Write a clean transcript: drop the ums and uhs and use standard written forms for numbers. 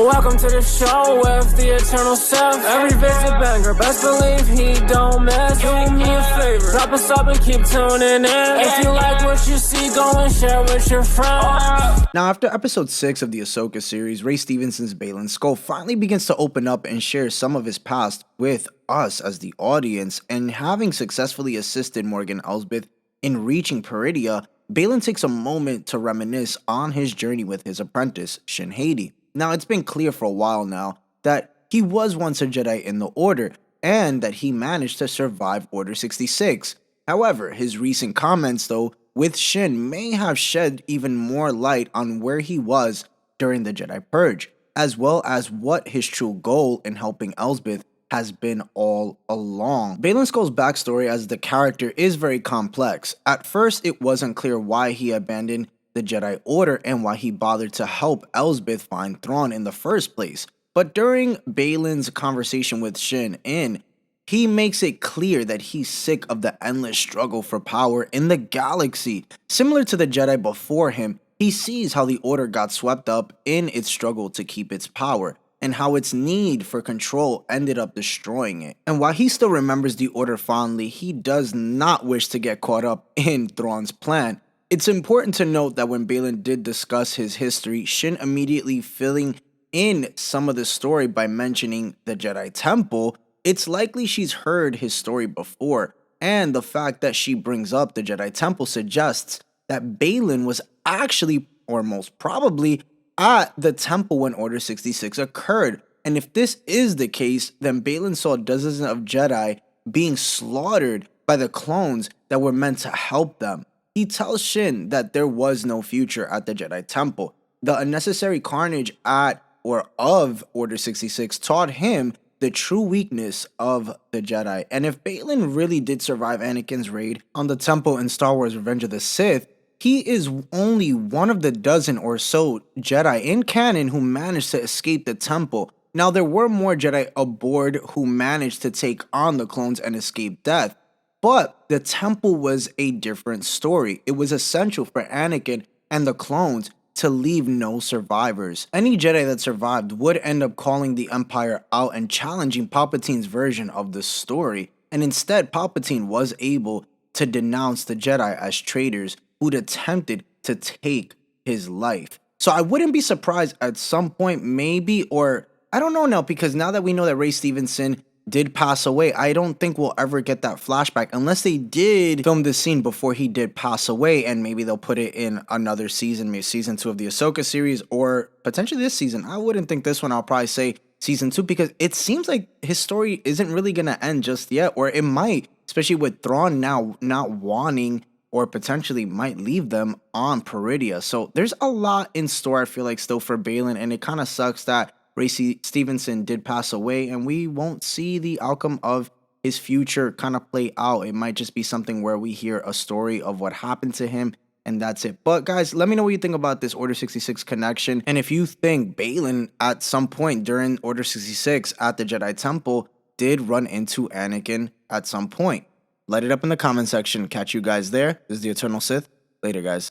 Welcome to the show with the eternal self. Every visit banger, best believe he don't miss. Do me a favor, drop a sub and keep tuning in. If you like what you see, go and share with your friends. Now, after episode 6 of the Ahsoka series, Ray Stevenson's Baylon Skoll finally begins to open up and share some of his past with us as the audience, and having successfully assisted Morgan Elsbeth in reaching Peridea, Baylon takes a moment to reminisce on his journey with his apprentice, Shin Hati. Now, it's been clear for a while now that he was once a Jedi in the Order, and that he managed to survive Order 66. However, his recent comments, though, with Shin may have shed even more light on where he was during the Jedi Purge, as well as what his true goal in helping Elsbeth has been all along. Baylon Skoll's backstory as the character is very complex. At first, it wasn't clear why he abandoned the Jedi Order and why he bothered to help Elsbeth find Thrawn in the first place. But during Baylon's conversation with Shin, he makes it clear that he's sick of the endless struggle for power in the galaxy. Similar to the Jedi before him, he sees how the Order got swept up in its struggle to keep its power, and how its need for control ended up destroying it. And while he still remembers the Order fondly, he does not wish to get caught up in Thrawn's plan. It's important to note that when Baylon did discuss his history, Shin immediately filling in some of the story by mentioning the Jedi Temple, it's likely she's heard his story before, and the fact that she brings up the Jedi Temple suggests that Baylon was actually, or most probably, at the temple when Order 66 occurred. And if this is the case, then Baylon saw dozens of Jedi being slaughtered by the clones that were meant to help them. He tells Shin that there was no future at the Jedi Temple. The unnecessary carnage at or of Order 66 taught him the true weakness of the Jedi. And if Baylon really did survive Anakin's raid on the temple in Star Wars Revenge of the Sith, he is only one of the dozen or so Jedi in canon who managed to escape the temple. Now, there were more Jedi aboard who managed to take on the clones and escape death, but the temple was a different story. It was essential for Anakin and the clones to leave no survivors. Any Jedi that survived would end up calling the Empire out and challenging Palpatine's version of the story, and instead Palpatine was able to denounce the Jedi as traitors who'd attempted to take his life. So I wouldn't be surprised at some point, maybe, or I don't know now, because now that we know that Ray Stevenson did pass away, I don't think we'll ever get that flashback unless they did film this scene before he did pass away, and maybe they'll put it in another season, maybe season 2 of the Ahsoka series, or potentially this season. I wouldn't think this one. I'll probably say season 2, because it seems like his story isn't really gonna end just yet, or it might, especially with Thrawn now not wanting or potentially might leave them on Peridea. So there's a lot in store, I feel like, still for Baylon, and it kind of sucks that Ray Stevenson did pass away, and we won't see the outcome of his future kind of play out. It might just be something where we hear a story of what happened to him, and that's it. But guys, let me know what you think about this Order 66 connection, and if you think Baylon at some point during Order 66 at the Jedi Temple did run into Anakin at some point. Light it up in the comment section. Catch you guys there. This is the Eternal Sith. Later, guys.